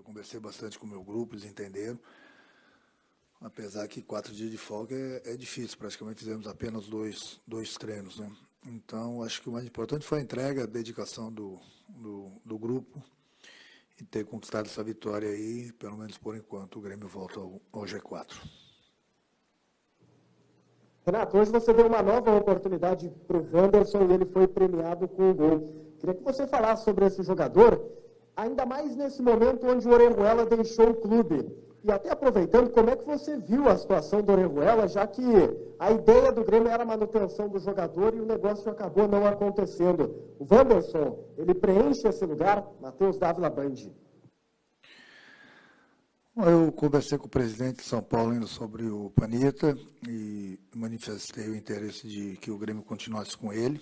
conversei bastante com o meu grupo, eles entenderam. Apesar que 4 dias de folga é difícil, praticamente fizemos apenas dois treinos, né? Então, acho que o mais importante foi a entrega, a dedicação do grupo e ter conquistado essa vitória aí, pelo menos por enquanto, o Grêmio volta ao G4. Renato, hoje você deu uma nova oportunidade para o Wanderson e ele foi premiado com o gol. Queria que você falasse sobre esse jogador, ainda mais nesse momento onde o Orejuela deixou o clube. E até aproveitando, como é que você viu a situação do Orejuela, já que a ideia do Grêmio era a manutenção do jogador e o negócio acabou não acontecendo. O Wanderson, ele preenche esse lugar? Matheus Dávila, Band. Eu conversei com o presidente de São Paulo ainda sobre o Panitta e manifestei o interesse de que o Grêmio continuasse com ele,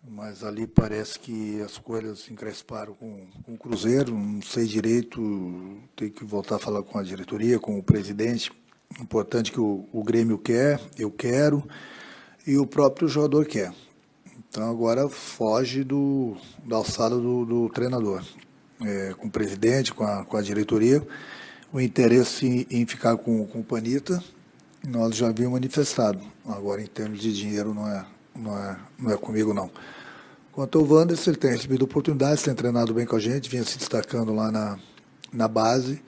mas ali parece que as coisas encresparam com o Cruzeiro, não sei direito, tem que voltar a falar com a diretoria, com o presidente. Importante que o Grêmio quer, eu quero, e o próprio jogador quer. Então agora foge da alçada do treinador. Com o presidente, com a diretoria, o interesse em ficar com o Panitta, nós já havíamos manifestado. Agora, em termos de dinheiro, não é comigo, não. Quanto ao Wanderson, ele tem recebido oportunidades, tem treinado bem com a gente, vinha se destacando lá na base.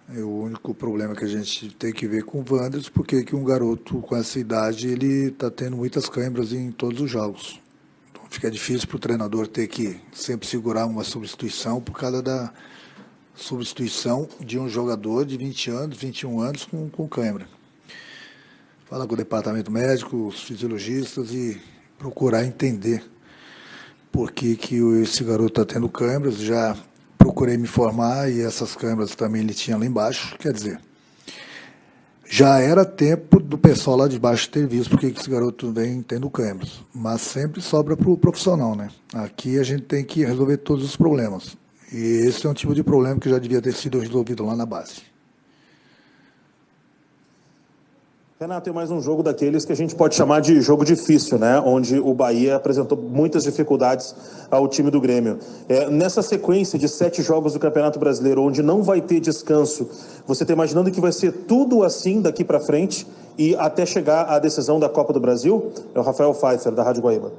O único problema que a gente tem que ver com o Wanderson, porque que um garoto com essa idade, ele está tendo muitas câimbras em todos os jogos. Fica difícil para o treinador ter que sempre segurar uma substituição por causa da substituição de um jogador de 20 anos, 21 anos com câimbra. Falar com o departamento médico, os fisiologistas e procurar entender por que esse garoto está tendo câimbras. Já procurei me informar e essas câimbras também ele tinha lá embaixo. Quer dizer, já era tempo do pessoal lá de baixo ter visto porque esse garoto vem tendo câimbras. Mas sempre sobra para o profissional, né? Aqui a gente tem que resolver todos os problemas. E esse é um tipo de problema que já devia ter sido resolvido lá na base. Renato, tem mais um jogo daqueles que a gente pode chamar de jogo difícil, né? Onde o Bahia apresentou muitas dificuldades ao time do Grêmio. Nessa sequência de 7 jogos do Campeonato Brasileiro, onde não vai ter descanso, você está imaginando que vai ser tudo assim daqui para frente e até chegar à decisão da Copa do Brasil? É o Rafael Pfeiffer, da Rádio Guaíba.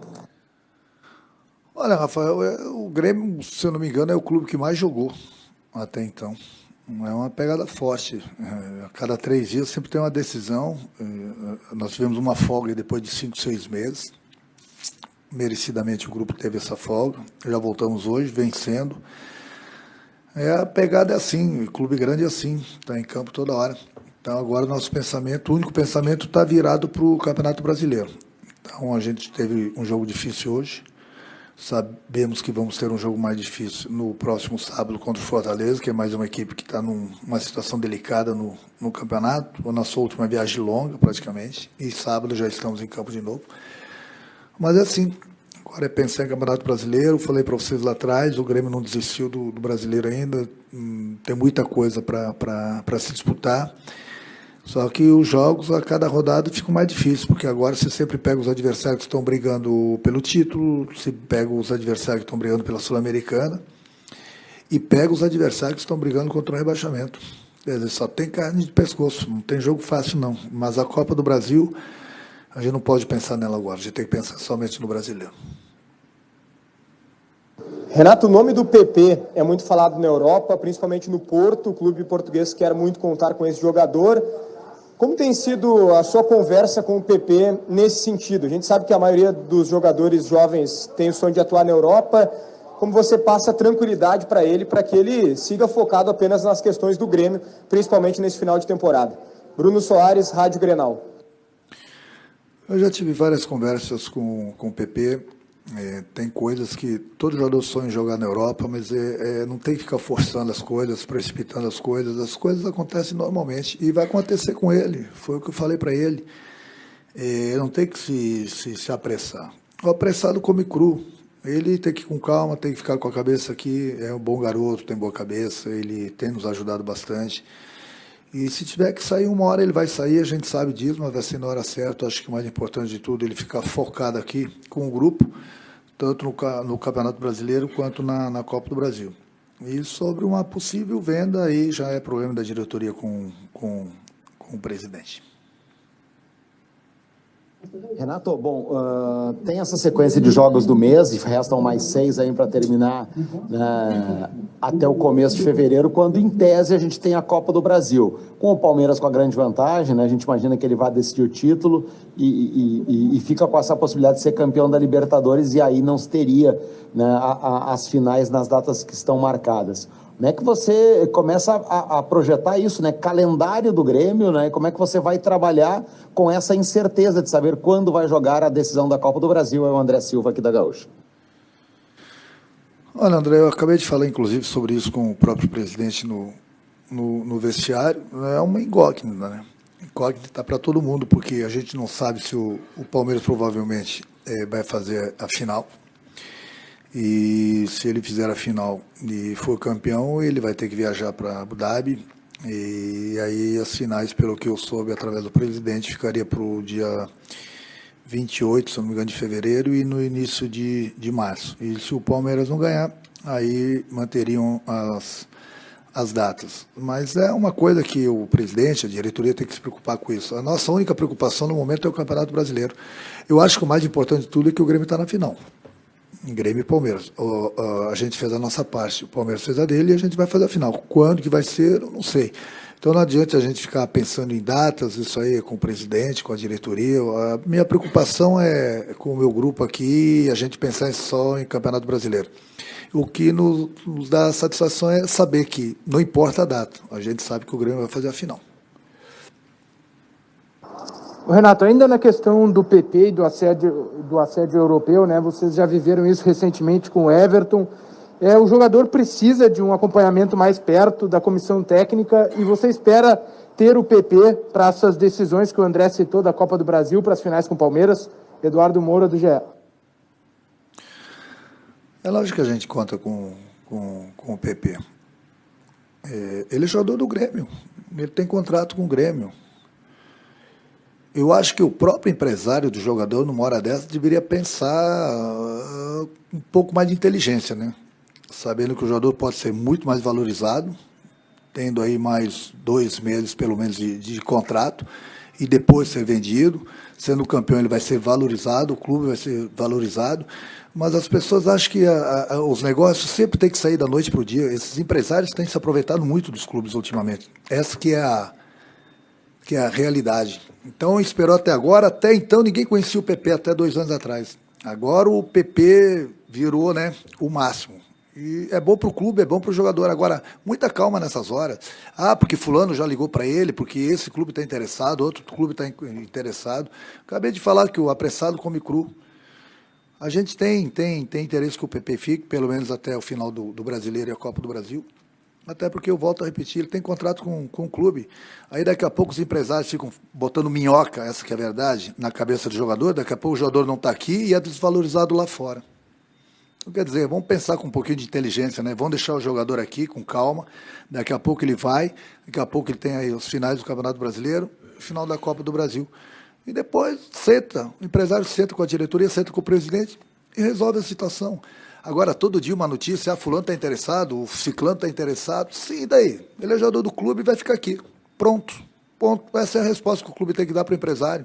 Olha, Rafael, o Grêmio, se eu não me engano, é o clube que mais jogou até então. É uma pegada forte. A cada 3 dias sempre tem uma decisão. Nós tivemos uma folga depois de 5, 6 meses. Merecidamente o grupo teve essa folga. Já voltamos hoje, vencendo. A pegada é assim, o clube grande é assim, está em campo toda hora. Então agora o nosso pensamento, o único pensamento está virado para o Campeonato Brasileiro. Então a gente teve um jogo difícil hoje. Sabemos que vamos ter um jogo mais difícil no próximo sábado contra o Fortaleza, que é mais uma equipe que está numa situação delicada no campeonato, a nossa última viagem longa praticamente, e sábado já estamos em campo de novo. Mas é assim, agora é pensar em Campeonato Brasileiro, falei para vocês lá atrás, o Grêmio não desistiu do brasileiro ainda, tem muita coisa para se disputar. Só que os jogos, a cada rodada, ficam mais difíceis, porque agora você sempre pega os adversários que estão brigando pelo título, você pega os adversários que estão brigando pela Sul-Americana e pega os adversários que estão brigando contra o rebaixamento. Quer dizer, só tem carne de pescoço, não tem jogo fácil não. Mas a Copa do Brasil, a gente não pode pensar nela agora, a gente tem que pensar somente no brasileiro. Renato, o nome do PP é muito falado na Europa, principalmente no Porto, o clube português quer muito contar com esse jogador. Como tem sido a sua conversa com o PP nesse sentido? A gente sabe que a maioria dos jogadores jovens tem o sonho de atuar na Europa. Como você passa tranquilidade para que ele siga focado apenas nas questões do Grêmio, principalmente nesse final de temporada? Bruno Soares, Rádio Grenal. Eu já tive várias conversas com o PP. Tem coisas que todo jogador sonha em jogar na Europa, mas não tem que ficar forçando as coisas, precipitando as coisas acontecem normalmente e vai acontecer com ele, foi o que eu falei para ele. Não tem que se apressar. O apressado come cru, ele tem que ir com calma, tem que ficar com a cabeça aqui, é um bom garoto, tem boa cabeça, ele tem nos ajudado bastante. E se tiver que sair uma hora, ele vai sair, a gente sabe disso, mas vai ser na hora certa. Acho que o mais importante de tudo é ele ficar focado aqui com o grupo, tanto no Campeonato Brasileiro quanto na Copa do Brasil. E sobre uma possível venda, aí já é problema da diretoria com o presidente. Renato, bom, tem essa sequência de jogos do mês, e restam mais 6 aí para terminar, né, até o começo de fevereiro, quando em tese a gente tem a Copa do Brasil. Com o Palmeiras com a grande vantagem, né, a gente imagina que ele vai decidir o título e fica com essa possibilidade de ser campeão da Libertadores, e aí não se teria, né, as finais nas datas que estão marcadas. Como é que você começa a projetar isso, né? Calendário do Grêmio, né? Como é que você vai trabalhar com essa incerteza de saber quando vai jogar a decisão da Copa do Brasil? É o André Silva aqui da Gaúcha. Olha, André, eu acabei de falar, inclusive, sobre isso com o próprio presidente no vestiário. É uma incógnita, né? Incógnita para todo mundo, porque a gente não sabe se o Palmeiras provavelmente vai fazer a final. E se ele fizer a final e for campeão, ele vai ter que viajar para Abu Dhabi. E aí as finais, pelo que eu soube através do presidente, ficaria para o dia 28, se não me engano, de fevereiro e no início de março. E se o Palmeiras não ganhar, aí manteriam as datas. Mas é uma coisa que o presidente, a diretoria tem que se preocupar com isso. A nossa única preocupação no momento é o Campeonato Brasileiro. Eu acho que o mais importante de tudo é que o Grêmio está na final. Grêmio e Palmeiras. A gente fez a nossa parte, o Palmeiras fez a dele e a gente vai fazer a final. Quando que vai ser, eu não sei. Então não adianta a gente ficar pensando em datas, isso aí é com o presidente, com a diretoria. A minha preocupação é com o meu grupo aqui, a gente pensar só em Campeonato Brasileiro. O que nos dá satisfação é saber que não importa a data, a gente sabe que o Grêmio vai fazer a final. Renato, ainda na questão do PP e do assédio europeu, né? Vocês já viveram isso recentemente com o Everton. O jogador precisa de um acompanhamento mais perto da comissão técnica e você espera ter o PP para essas decisões que o André citou da Copa do Brasil para as finais com o Palmeiras. Eduardo Moura, do GE. É lógico que a gente conta com o PP. Ele é jogador do Grêmio, ele tem contrato com o Grêmio. Eu acho que o próprio empresário do jogador, numa hora dessa, deveria pensar um pouco mais de inteligência, né? Sabendo que o jogador pode ser muito mais valorizado, tendo aí mais 2 meses, pelo menos, de contrato, e depois ser vendido. Sendo campeão, ele vai ser valorizado, o clube vai ser valorizado, mas as pessoas acham que os negócios sempre têm que sair da noite para o dia. Esses empresários têm se aproveitado muito dos clubes ultimamente. Essa que é a realidade. Então, esperou até agora. Até então, ninguém conhecia o PP até 2 anos atrás. Agora, o PP virou, né, o máximo. E é bom para o clube, é bom para o jogador. Agora, muita calma nessas horas. Porque fulano já ligou para ele, porque esse clube está interessado, outro clube está interessado. Acabei de falar que o apressado come cru. A gente tem interesse que o PP fique, pelo menos até o final do Brasileiro e a Copa do Brasil. Até porque, eu volto a repetir, ele tem contrato com o clube. Aí daqui a pouco os empresários ficam botando minhoca, essa que é a verdade, na cabeça do jogador. Daqui a pouco o jogador não está aqui e é desvalorizado lá fora. Então, quer dizer, vamos pensar com um pouquinho de inteligência, né? Vamos deixar o jogador aqui com calma. Daqui a pouco ele vai, daqui a pouco ele tem aí os finais do Campeonato Brasileiro, final da Copa do Brasil. E depois o empresário senta com a diretoria, senta com o presidente e resolve a situação. Agora, todo dia uma notícia, fulano está interessado, o ciclano está interessado. Sim, e daí? Ele é jogador do clube e vai ficar aqui. Pronto. Ponto. Essa é a resposta que o clube tem que dar para o empresário.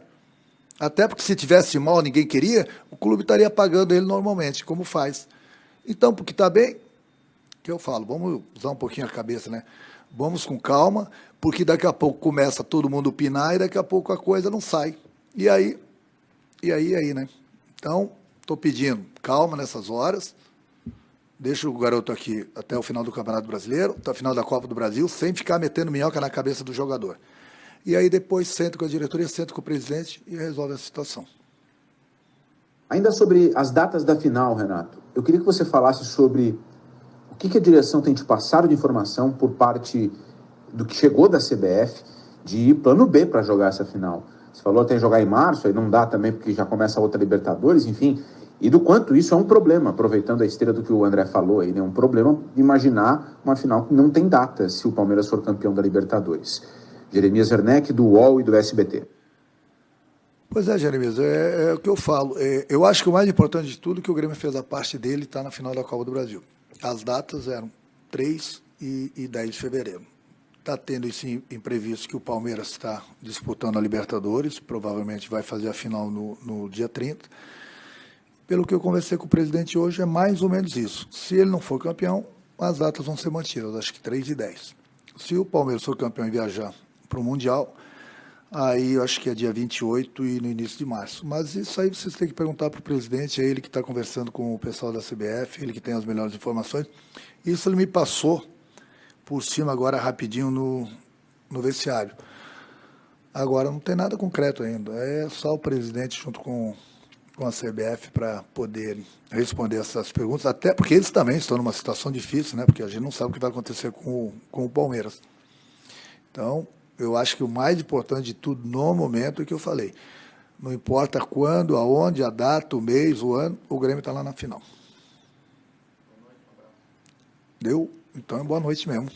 Até porque se tivesse mal, ninguém queria, o clube estaria pagando ele normalmente, como faz. Então, porque está bem, que eu falo, vamos usar um pouquinho a cabeça, né? Vamos com calma, porque daqui a pouco começa todo mundo a opinar e daqui a pouco a coisa não sai. E aí, né? Então, estou pedindo calma nessas horas. Deixa o garoto aqui até o final do Campeonato Brasileiro, até o final da Copa do Brasil, sem ficar metendo minhoca na cabeça do jogador. E aí depois senta com a diretoria, senta com o presidente e resolve a situação. Ainda sobre as datas da final, Renato, eu queria que você falasse sobre o que a direção tem te passado de informação por parte do que chegou da CBF de plano B para jogar essa final. Você falou até em jogar em março, aí não dá também porque já começa a outra Libertadores, enfim... E do quanto isso é um problema, aproveitando a esteira do que o André falou aí, né? Um problema imaginar uma final que não tem data se o Palmeiras for campeão da Libertadores. Jeremias Werneck, do UOL e do SBT. Pois é, Jeremias, é o que eu falo. Eu acho que o mais importante de tudo é que o Grêmio fez a parte dele e está na final da Copa do Brasil. As datas eram 3 e 10 de fevereiro. Está tendo esse imprevisto que o Palmeiras está disputando a Libertadores, provavelmente vai fazer a final no dia 30. Pelo que eu conversei com o presidente hoje, é mais ou menos isso. Se ele não for campeão, as datas vão ser mantidas, acho que 3 e 10. Se o Palmeiras for campeão e viajar para o Mundial, aí eu acho que é dia 28 e no início de março. Mas isso aí vocês têm que perguntar para o presidente, é ele que está conversando com o pessoal da CBF, ele que tem as melhores informações. Isso ele me passou por cima agora rapidinho no vestiário. Agora não tem nada concreto ainda, é só o presidente junto com a CBF para poder responder essas perguntas, até porque eles também estão numa situação difícil, né? Porque a gente não sabe o que vai acontecer com o Palmeiras. Então, eu acho que o mais importante de tudo no momento é o que eu falei. Não importa quando, aonde, a data, o mês, o ano, o Grêmio está lá na final. Deu? Então é boa noite mesmo.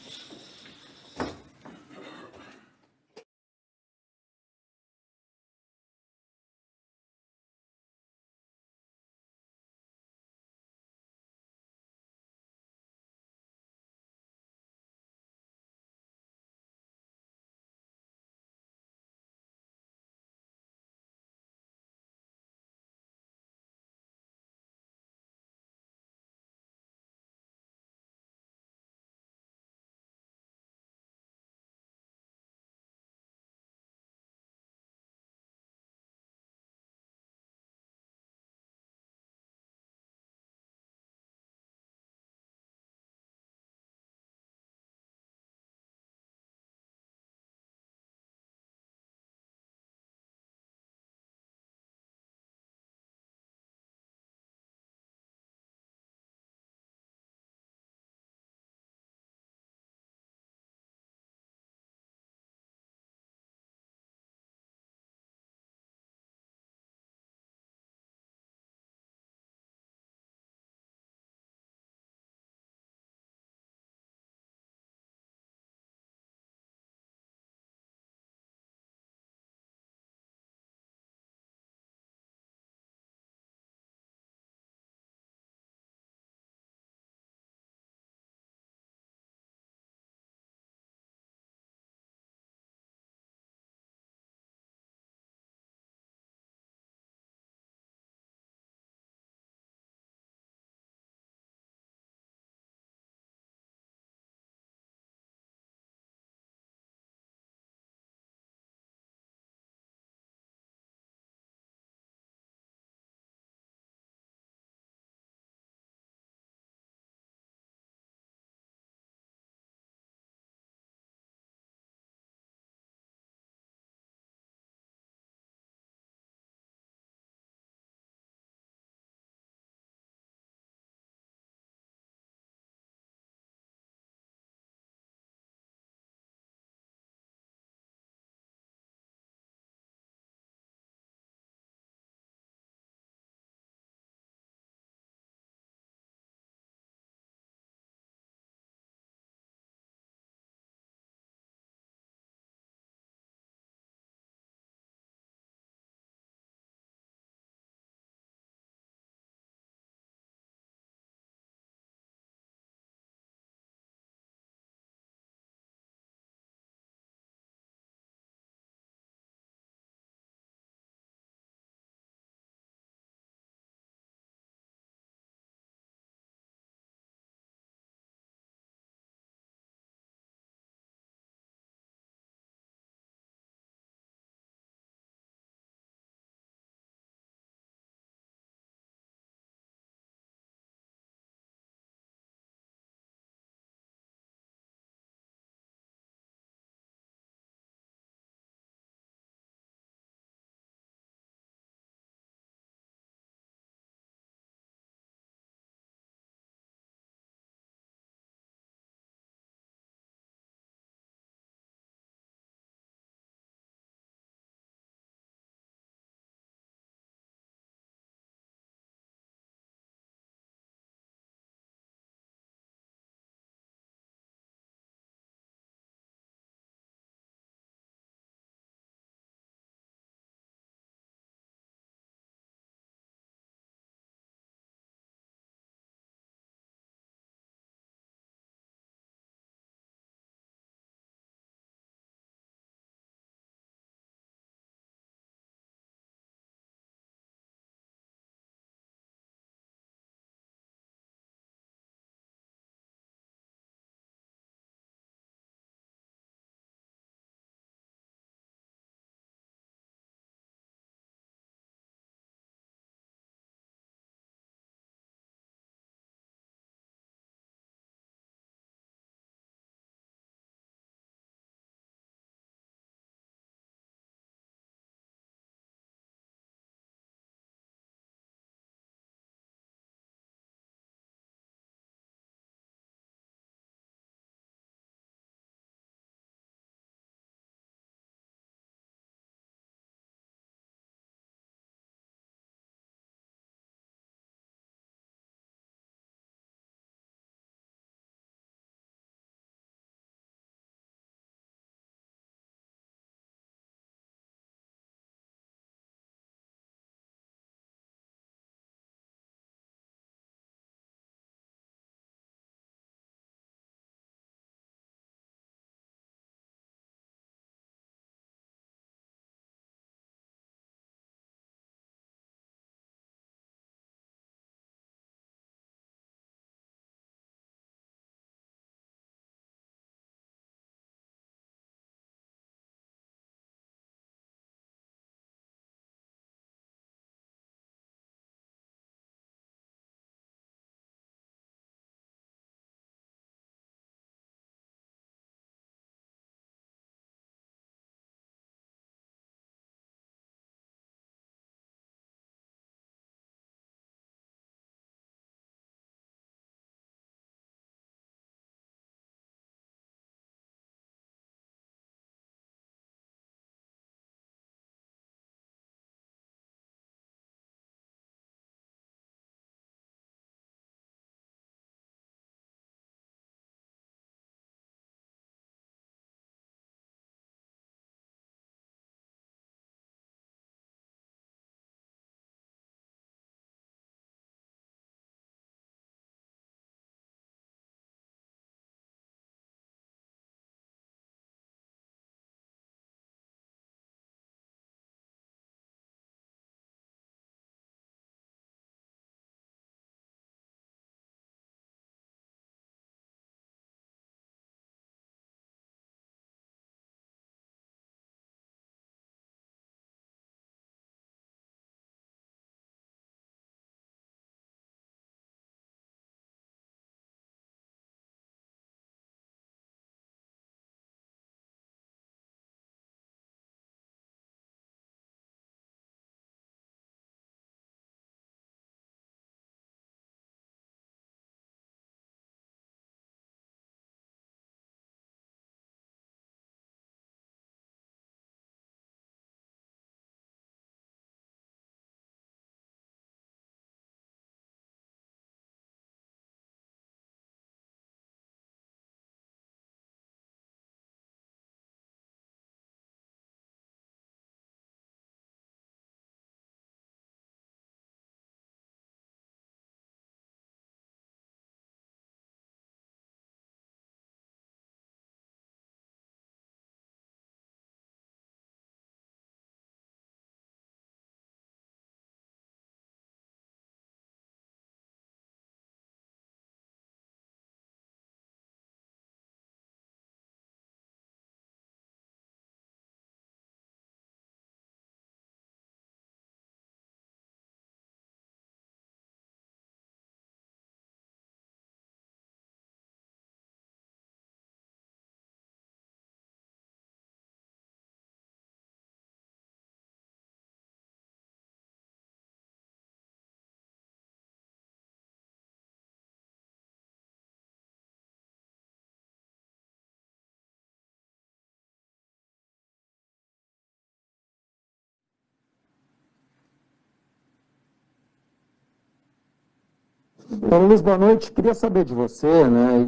Paulo Luiz, boa noite. Queria saber de você, né,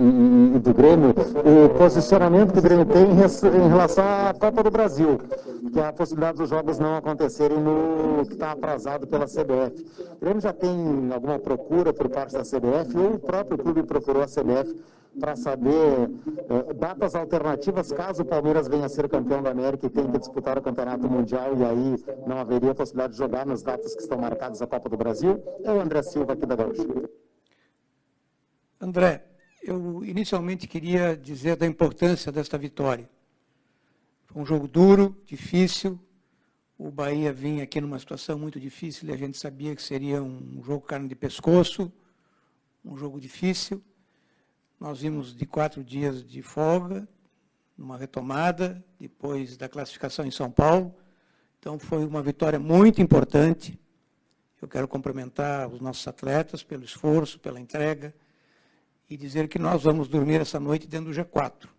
e do Grêmio, o posicionamento que o Grêmio tem em relação à Copa do Brasil, que é a possibilidade dos jogos não acontecerem no que está atrasado pela CBF. O Grêmio já tem alguma procura por parte da CBF, ou o próprio clube procurou a CBF para saber datas alternativas caso o Palmeiras venha a ser campeão da América e tenha que disputar o Campeonato Mundial, e aí não haveria possibilidade de jogar nas datas que estão marcadas a Copa do Brasil? É o André Silva aqui da Gaúcha. André, eu inicialmente queria dizer da importância desta vitória. Foi um jogo duro, difícil. O Bahia vinha aqui numa situação muito difícil e a gente sabia que seria um jogo carne de pescoço, um jogo difícil. Nós vimos de 4 dias de folga, numa retomada, depois da classificação em São Paulo. Então, foi uma vitória muito importante. Eu quero cumprimentar os nossos atletas pelo esforço, pela entrega, e dizer que nós vamos dormir essa noite dentro do G4.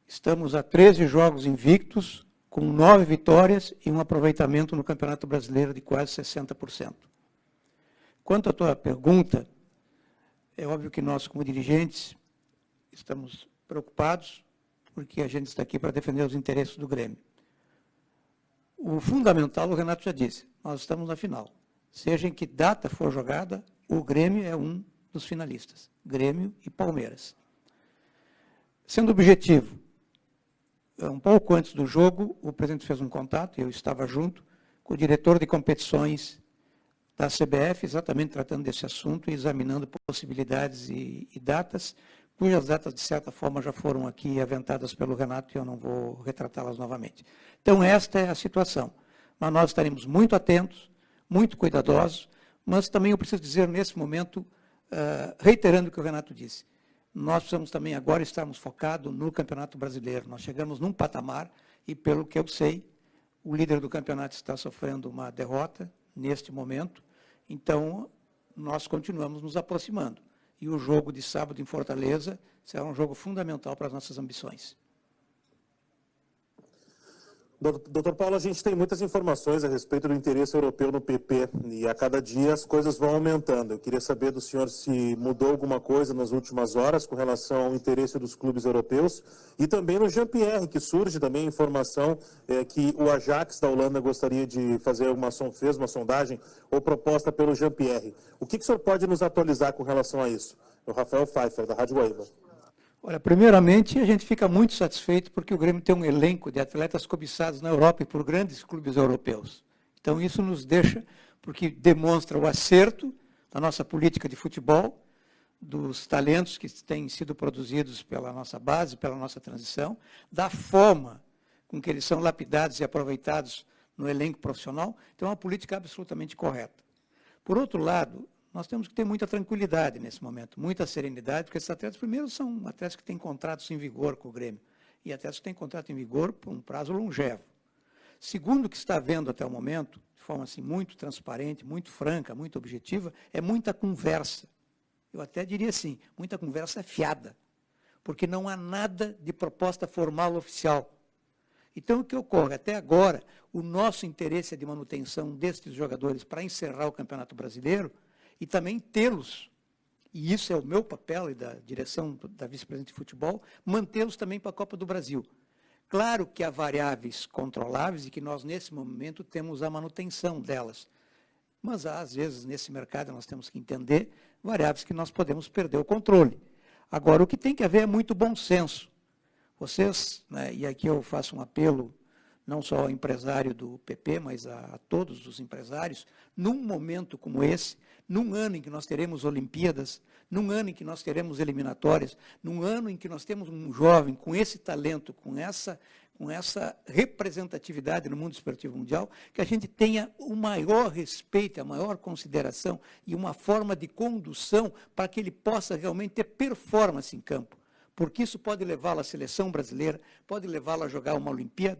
Estamos a 13 jogos invictos, com 9 vitórias e um aproveitamento no Campeonato Brasileiro de quase 60%. Quanto à tua pergunta, é óbvio que nós, como dirigentes, estamos preocupados, porque a gente está aqui para defender os interesses do Grêmio. O fundamental, o Renato já disse, nós estamos na final. Seja em que data for jogada, o Grêmio é um dos finalistas, Grêmio e Palmeiras. Sendo objetivo, um pouco antes do jogo, o presidente fez um contato, eu estava junto, com o diretor de competições da CBF, exatamente tratando desse assunto e examinando possibilidades e datas, cujas datas, de certa forma, já foram aqui aventadas pelo Renato e eu não vou retratá-las novamente. Então, esta é a situação. Mas nós estaremos muito atentos, muito cuidadosos, mas também eu preciso dizer, nesse momento, reiterando o que o Renato disse, nós precisamos também agora estarmos focados no Campeonato Brasileiro. Nós chegamos num patamar e, pelo que eu sei, o líder do campeonato está sofrendo uma derrota neste momento, então nós continuamos nos aproximando. E o jogo de sábado em Fortaleza será um jogo fundamental para as nossas ambições. Doutor Paulo, a gente tem muitas informações a respeito do interesse europeu no PP e a cada dia as coisas vão aumentando. Eu queria saber do senhor se mudou alguma coisa nas últimas horas com relação ao interesse dos clubes europeus e também no Jean-Pierre, que surge também a informação que o Ajax da Holanda gostaria de fazer fez uma sondagem ou proposta pelo Jean-Pierre. O que o senhor pode nos atualizar com relação a isso? O Rafael Pfeiffer, da Rádio Guaíba. Olha, primeiramente, a gente fica muito satisfeito porque o Grêmio tem um elenco de atletas cobiçados na Europa e por grandes clubes europeus. Então, isso nos deixa, porque demonstra o acerto da nossa política de futebol, dos talentos que têm sido produzidos pela nossa base, pela nossa transição, da forma com que eles são lapidados e aproveitados no elenco profissional. Então, é uma política absolutamente correta. Por outro lado, nós temos que ter muita tranquilidade nesse momento, muita serenidade, porque esses atletas, primeiro, são atletas que têm contratos em vigor com o Grêmio, e atletas que têm contrato em vigor por um prazo longevo. Segundo, o que está havendo até o momento, de forma assim, muito transparente, muito franca, muito objetiva, é muita conversa. Eu até diria assim, muita conversa fiada, porque não há nada de proposta formal oficial. Então, o que ocorre? Até agora, o nosso interesse é de manutenção destes jogadores para encerrar o Campeonato Brasileiro, e também tê-los, e isso é o meu papel e da direção da vice-presidente de futebol, mantê-los também para a Copa do Brasil. Claro que há variáveis controláveis e que nós, nesse momento, temos a manutenção delas. Mas, às vezes, nesse mercado, nós temos que entender variáveis que nós podemos perder o controle. Agora, o que tem que haver é muito bom senso. Vocês, né, e aqui eu faço um apelo, não só ao empresário do PP, mas a todos os empresários, num momento como esse, num ano em que nós teremos Olimpíadas, num ano em que nós teremos eliminatórias, num ano em que nós temos um jovem com esse talento, com essa representatividade no mundo esportivo mundial, que a gente tenha o maior respeito, a maior consideração e uma forma de condução para que ele possa realmente ter performance em campo. Porque isso pode levá-lo à seleção brasileira, pode levá-lo a jogar uma Olimpíada,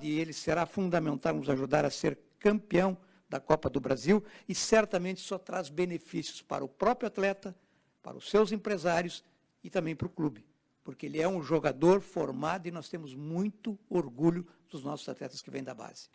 ele será fundamental nos ajudar a ser campeão da Copa do Brasil e certamente só traz benefícios para o próprio atleta, para os seus empresários e também para o clube, porque ele é um jogador formado e nós temos muito orgulho dos nossos atletas que vêm da base.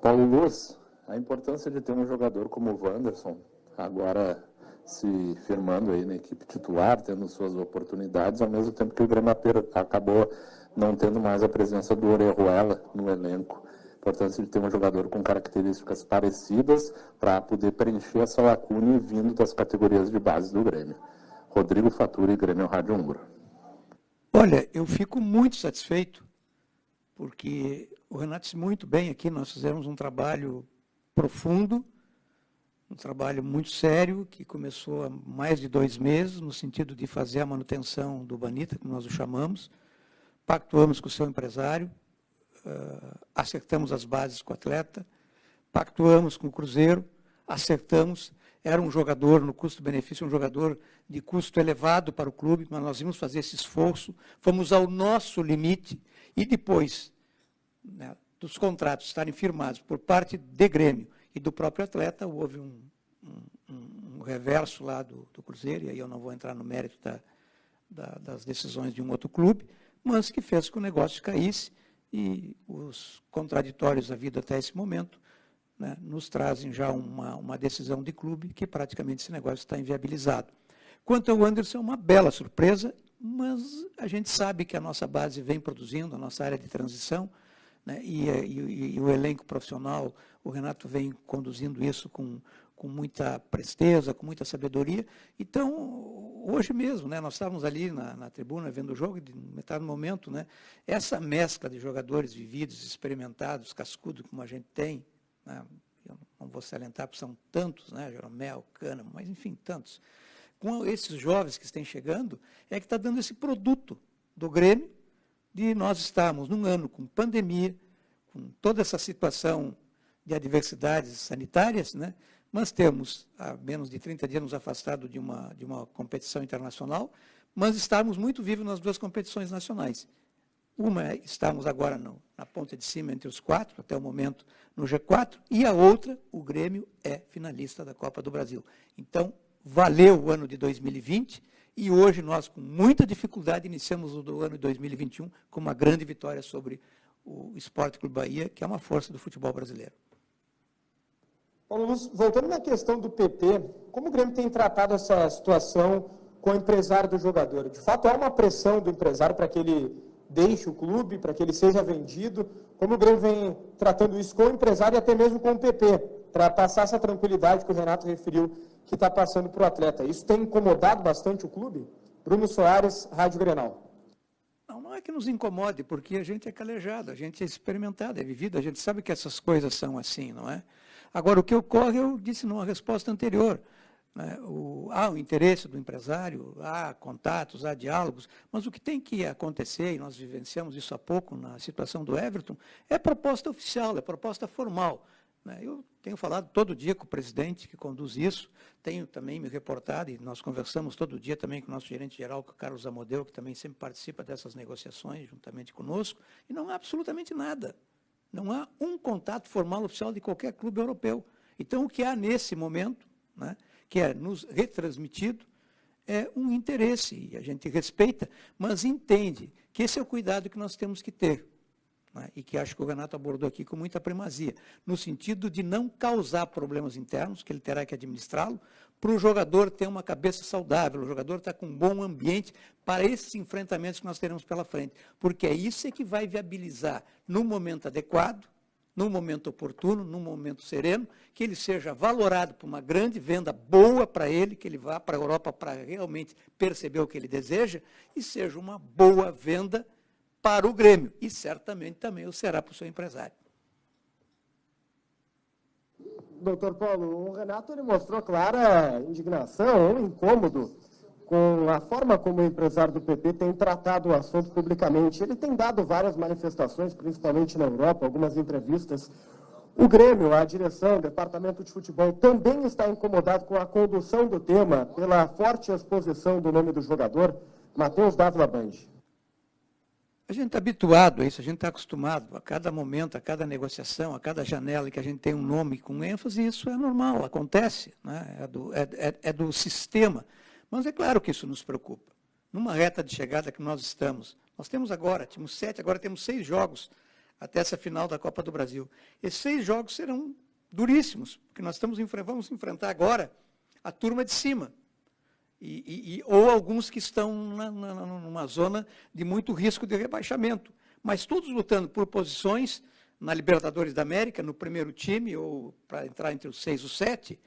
Paulo Luiz, a importância de ter um jogador como o Wanderson agora se firmando aí na equipe titular, tendo suas oportunidades, ao mesmo tempo que o Grêmio acabou não tendo mais a presença do Orejuela no elenco. A importância de ter um jogador com características parecidas para poder preencher essa lacuna vindo das categorias de base do Grêmio. Rodrigo Faturi, Grêmio Rádio Umbro. Olha, eu fico muito satisfeito, porque o Renato disse muito bem aqui, nós fizemos um trabalho profundo, um trabalho muito sério, que começou há mais de 2 meses, no sentido de fazer a manutenção do Banita, como nós o chamamos, pactuamos com o seu empresário, acertamos as bases com o atleta, pactuamos com o Cruzeiro, acertamos, era um jogador no custo-benefício, um jogador de custo elevado para o clube, mas nós íamos fazer esse esforço, fomos ao nosso limite, e depois, né, dos contratos estarem firmados por parte de Grêmio e do próprio atleta, houve um reverso lá do Cruzeiro, e aí eu não vou entrar no mérito das decisões de um outro clube, mas que fez que o negócio caísse, e os contraditórios da vida até esse momento, né, nos trazem já uma decisão de clube que praticamente esse negócio está inviabilizado. Quanto ao Anderson, é uma bela surpresa, mas a gente sabe que a nossa base vem produzindo, a nossa área de transição, né, e o elenco profissional, o Renato vem conduzindo isso com muita presteza, com muita sabedoria. Então, hoje mesmo, né, nós estávamos ali na tribuna vendo o jogo, e de metade do momento, né, essa mescla de jogadores vividos, experimentados, cascudo, como a gente tem, né, eu não vou salientar porque são tantos, né, Jeromel, Cânamo, mas enfim, tantos. Com esses jovens que estão chegando, é que está dando esse produto do Grêmio, de nós estarmos num ano com pandemia, com toda essa situação de adversidades sanitárias, né, mas temos, há menos de 30 dias, nos afastado de uma competição internacional, mas estamos muito vivos nas 2 competições nacionais. Uma, estamos agora na ponta de cima entre os 4, até o momento no G4, e a outra, o Grêmio é finalista da Copa do Brasil. Então, valeu o ano de 2020, e hoje nós, com muita dificuldade, iniciamos o ano de 2021 com uma grande vitória sobre o Sport Clube Bahia, que é uma força do futebol brasileiro. Paulo Luz, voltando na questão do PP, como o Grêmio tem tratado essa situação com o empresário do jogador? De fato, há uma pressão do empresário para que ele deixe o clube, para que ele seja vendido? Como o Grêmio vem tratando isso com o empresário e até mesmo com o PP, para passar essa tranquilidade que o Renato referiu que está passando para o atleta? Isso tem incomodado bastante o clube? Bruno Soares, Rádio Grenal. Não é que nos incomode, porque a gente é calejado, a gente é experimentado, é vivido, a gente sabe que essas coisas são assim, não é? Agora, o que ocorre, eu disse numa resposta anterior, né, há o interesse do empresário, há contatos, há diálogos, mas o que tem que acontecer, e nós vivenciamos isso há pouco na situação do Everton, é proposta oficial, é proposta formal. Né? Eu tenho falado todo dia com o presidente que conduz isso, tenho também me reportado, e nós conversamos todo dia também com o nosso gerente-geral, com o Carlos Amodeu, que também sempre participa dessas negociações, juntamente conosco, e não há absolutamente nada. Não há um contato formal oficial de qualquer clube europeu. Então, o que há nesse momento, né, que é nos retransmitido, é um interesse, e a gente respeita, mas entende que esse é o cuidado que nós temos que ter, né, e que acho que o Renato abordou aqui com muita primazia, no sentido de não causar problemas internos, que ele terá que administrá-lo, para o jogador ter uma cabeça saudável, o jogador está com um bom ambiente para esses enfrentamentos que nós teremos pela frente, porque é isso que vai viabilizar, no momento adequado, no momento oportuno, no momento sereno, que ele seja valorado por uma grande venda boa para ele, que ele vá para a Europa para realmente perceber o que ele deseja, e seja uma boa venda para o Grêmio, e certamente também o será para o seu empresário. Doutor Paulo, o Renato ele mostrou clara indignação, um incômodo com a forma como o empresário do PP tem tratado o assunto publicamente. Ele tem dado várias manifestações, principalmente na Europa, algumas entrevistas. O Grêmio, a direção, o departamento de futebol, também está incomodado com a condução do tema pela forte exposição do nome do jogador, Matheus Dávila Band. A gente está habituado a isso, a gente está acostumado, a cada momento, a cada negociação, a cada janela que a gente tem um nome com ênfase, isso é normal, acontece, né? É do sistema. Mas é claro que isso nos preocupa. Numa reta de chegada que nós estamos, nós temos agora, tínhamos 7, agora temos 6 jogos até essa final da Copa do Brasil. Esses 6 jogos serão duríssimos, porque nós vamos enfrentar agora a turma de cima. Ou alguns que estão numa zona de muito risco de rebaixamento. Mas todos lutando por posições na Libertadores da América, no primeiro time, ou para entrar entre os 6 ou 7.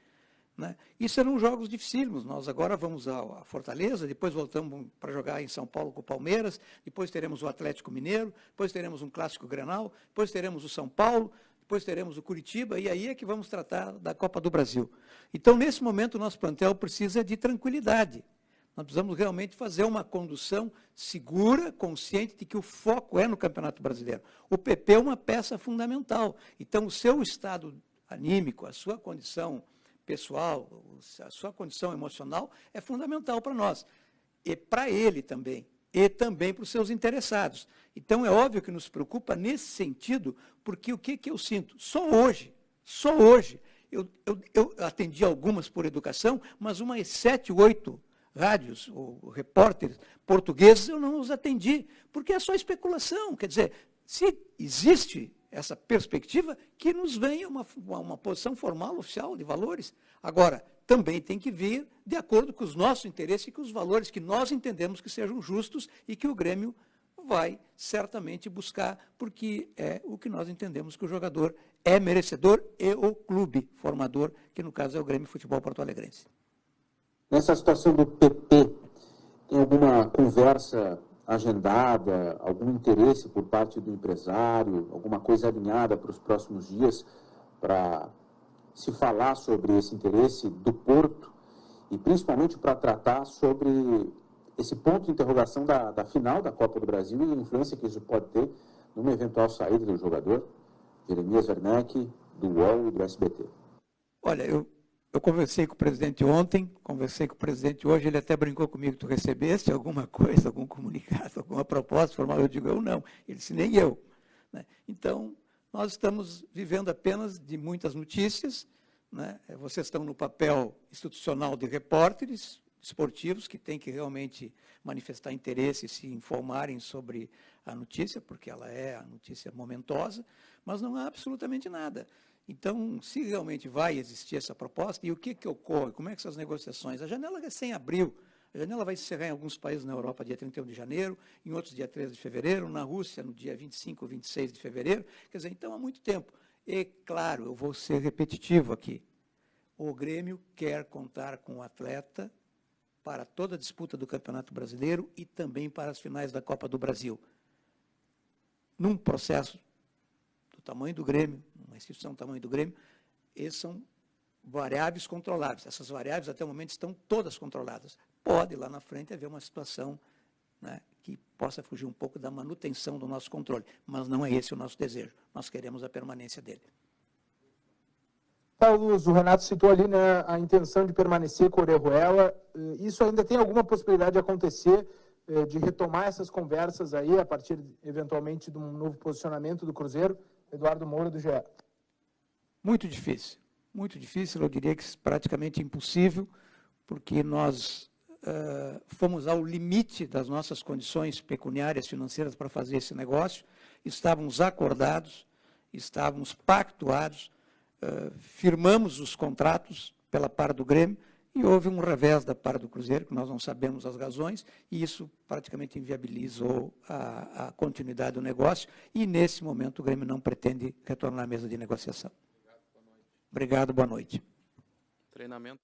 Né? E serão jogos dificílimos. Nós agora vamos à Fortaleza, depois voltamos para jogar em São Paulo com o Palmeiras, depois teremos o Atlético Mineiro, depois teremos um Clássico Grenal, depois teremos o São Paulo, depois teremos o Curitiba, e aí é que vamos tratar da Copa do Brasil. Então, nesse momento, o nosso plantel precisa de tranquilidade. Nós precisamos realmente fazer uma condução segura, consciente de que o foco é no Campeonato Brasileiro. O PP é uma peça fundamental. Então, o seu estado anímico, a sua condição pessoal, a sua condição emocional é fundamental para nós. E para ele também. E também para os seus interessados. Então, é óbvio que nos preocupa nesse sentido, porque o que eu sinto? Só hoje, eu atendi algumas por educação, mas umas 7, 8 rádios ou repórteres portugueses eu não os atendi, porque é só especulação. Quer dizer, se existe essa perspectiva, que nos venha uma posição formal, oficial, de valores. Agora, também tem que vir de acordo com os nossos interesses e com os valores que nós entendemos que sejam justos e que o Grêmio vai certamente buscar, porque é o que nós entendemos que o jogador é merecedor e o clube formador, que no caso é o Grêmio Futebol Porto Alegrense. Nessa situação do PP, tem alguma conversa agendada, algum interesse por parte do empresário, alguma coisa alinhada para os próximos dias para se falar sobre esse interesse do Porto e principalmente para tratar sobre esse ponto de interrogação da final da Copa do Brasil e a influência que isso pode ter numa eventual saída do jogador? Jeremias Werneck, do UOL e do SBT. Olha, eu conversei com o presidente ontem, conversei com o presidente hoje, ele até brincou comigo, tu recebeste alguma coisa, algum comunicado, alguma proposta formal? Eu digo, eu não. Ele disse, nem eu. Né? Então, nós estamos vivendo apenas de muitas notícias, né? Vocês estão no papel institucional de repórteres esportivos, que têm que realmente manifestar interesse e se informarem sobre a notícia, porque ela é a notícia momentosa, mas não há absolutamente nada. Então, se realmente vai existir essa proposta, e o que ocorre? Como é que são as negociações? A janela recém abriu, a janela vai se encerrar em alguns países na Europa dia 31 de janeiro, em outros dia 13 de fevereiro, na Rússia no dia 25 ou 26 de fevereiro, quer dizer, então há muito tempo. E, claro, eu vou ser repetitivo aqui, o Grêmio quer contar com o atleta para toda a disputa do Campeonato Brasileiro e também para as finais da Copa do Brasil. Num processo do tamanho do Grêmio, uma instituição do tamanho do Grêmio, esses são variáveis controláveis. Essas variáveis, até o momento, estão todas controladas. Pode, lá na frente, haver uma situação, né, que possa fugir um pouco da manutenção do nosso controle, mas não é esse o nosso desejo. Nós queremos a permanência dele. Paulo, o Renato citou ali, né, a intenção de permanecer com o Orejuela. Isso ainda tem alguma possibilidade de acontecer, de retomar essas conversas aí, a partir, eventualmente, de um novo posicionamento do Cruzeiro? Eduardo Moura, do GE. Muito difícil, eu diria que praticamente impossível, porque nós fomos ao limite das nossas condições pecuniárias, financeiras para fazer esse negócio, estávamos acordados, estávamos pactuados, firmamos os contratos pela parte do Grêmio e houve um revés da parte do Cruzeiro, que nós não sabemos as razões, e isso praticamente inviabilizou a continuidade do negócio, e nesse momento o Grêmio não pretende retornar à mesa de negociação. Obrigado, boa noite. Treinamento.